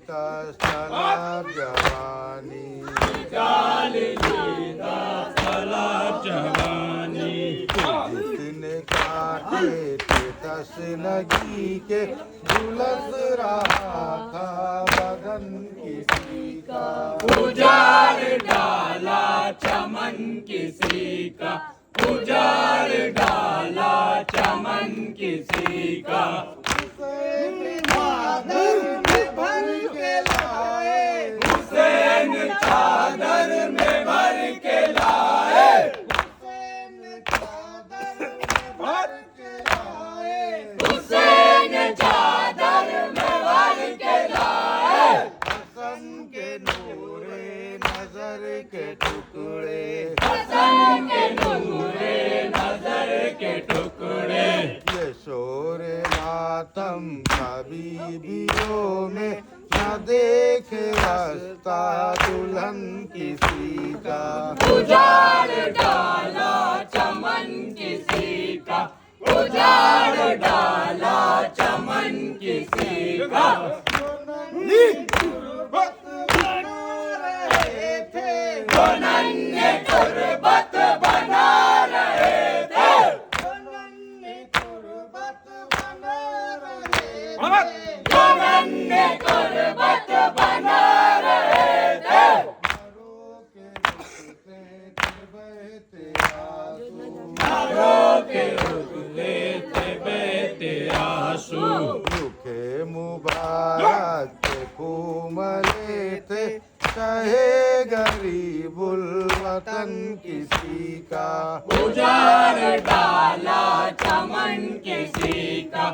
स्थला जवानी जितने काटे थे तस लगी के झुलस रहा था बदन किसी का उजाड़ डाला चमन किसी का उजाड़ डाला चमन किसी का हुसैन चादर में भर के लाए हुसैन चादर में भर के लाए हसन के नूरे नजर के टुकड़े हसन के नूरे नजर के टुकड़े ये शोर मातम हबीबियों में न देख रास्ता दुल्हन किसी का उजाड़ डाला चमन किसी का उजाड़ डाला चमन किसी का नन्हे तुर्बत बना रहे थे नन्हे तुर्बत बना रहे थे नरों के रुकते थे बहते आंसू रुखे मुबारक के कुमले थे चाहे गरीबुल वतन किसी का उजाड़ डाला चमन किसी का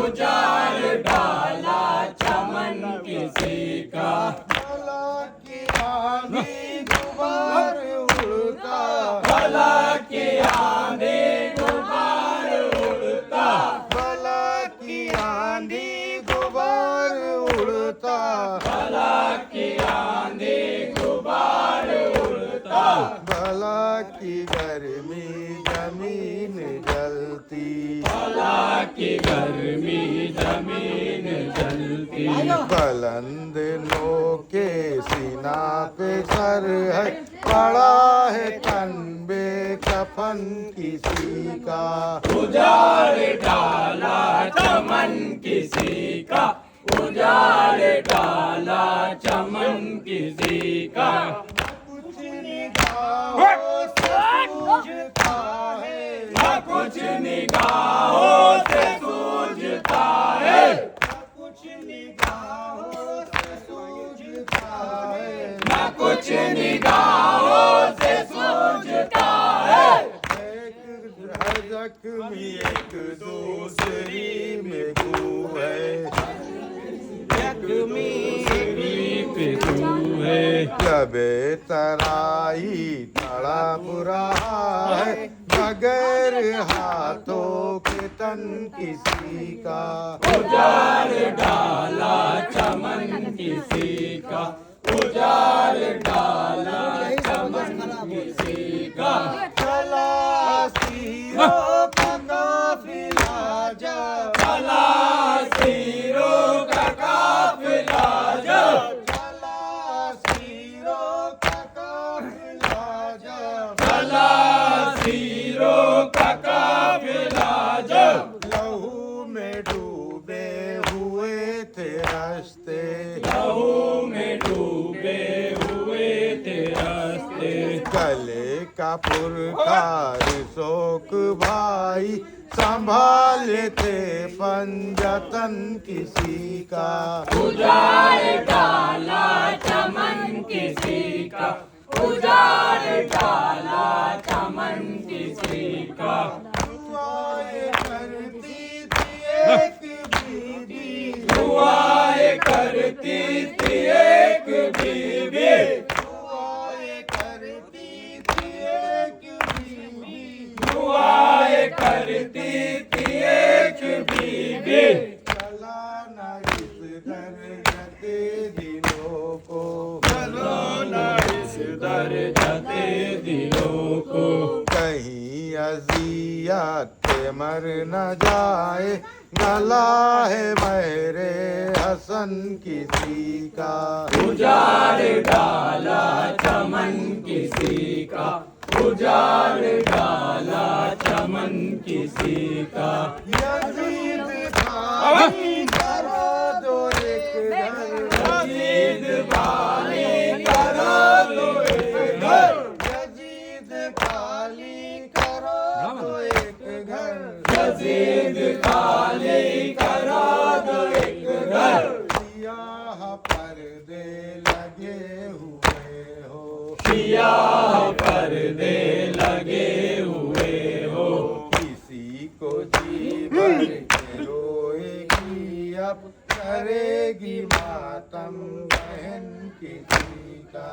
उजाड़ डाला चमन किसी का भला की आंधी गुबार उड़ता भला की आंधी गुबार उड़ता भला की आंधी गुबार उड़ता भला की आंधी गुबार उड़ता भला की गर्मी जमीन जलती भला की गर्मी जमीन जलती बुलंद नोके सीना पे सर है पड़ा है तन बे कफन किसी का उजाड़ डाला चमन किसी का उजाड़ डाला चमन किसी का कुछ निगाहों से सूझता है न कुछ निगाहों से सूझता है कुछ निगाहों से सूझता है न कुछ निगाहों से सूझता है एक जख्मी एक दूसरी में खू है पे तू है लबे तराई तड़प रहा है बगैर हाथों के तन किसी का उजाड़ डाला चमन किसी का उजाड़ डाला चमन किसी का चला सीरों का काफिला जा चला सीरों का काफिला जा चला सीरों का काफिला जा चला सीरों का काफिला जा लहू में डूबे हुए थे रास्ते लहू में डूबे हुए थे रास्ते गले का पुरखार शोक भाई संभाले थे पंजतन किसी का उजाड़ डाला चमन किसी का उजाड़ डाला चमन किसी का दुआएं करती थी एक बीबी दुआएं करती थी एक बीबी दुआएं करती थी एक बीबी दुआएं करती थी एक बीबी चला न इस घर जते दिलों को इस दर जाते दिलों को कहीं अजियत मर न जाए गला है मेरे हसन किसी का। उजाड़ डाला चमन किसी का, उजाड़ डाला चमन किसी का। यजीद खाली करो दो एक घर, यजीद खाली करो दो एक घर, यजीद खाली करो दो एक घर, यजीद खाली करो दो एक घर। सियाह पर्दे लगे हुए हो, सियाह पर्दे लगे हुए हो। किसी को जी भर के रोएगी अब करेगी मातम बहन किसी का।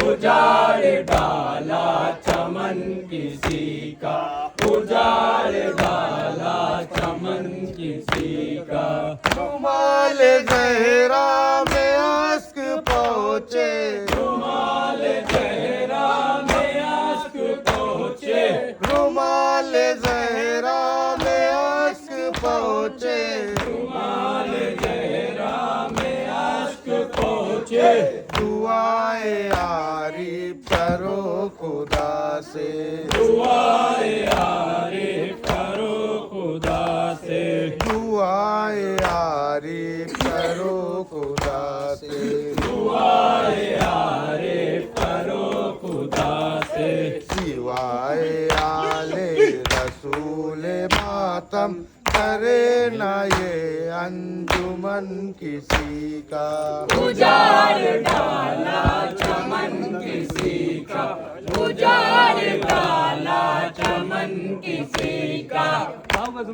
उजाड़ डाला चमन किसी का, उजाड़ डाला चमन किसी का। रुमाल ज़हरा में अश्क पहुँचे, रुमाल ज़हरा में अश्क पहुँचे, रुमाल ज़हरा में अश्क पहुँचे, रुमाल ज़हरा में अश्क पहुँचे। दुआए यारी करो खुदा से, दुआए यारी करो खुदा से, दुआए यारी करो खुदा से। दुआए यारी करो खुदा से। सिवाए आले रसूल मातम करे ना ये अंजुमन किसी का। उजाड़ डाला चमन किसी का, उजाड़ डाला चमन किसी का।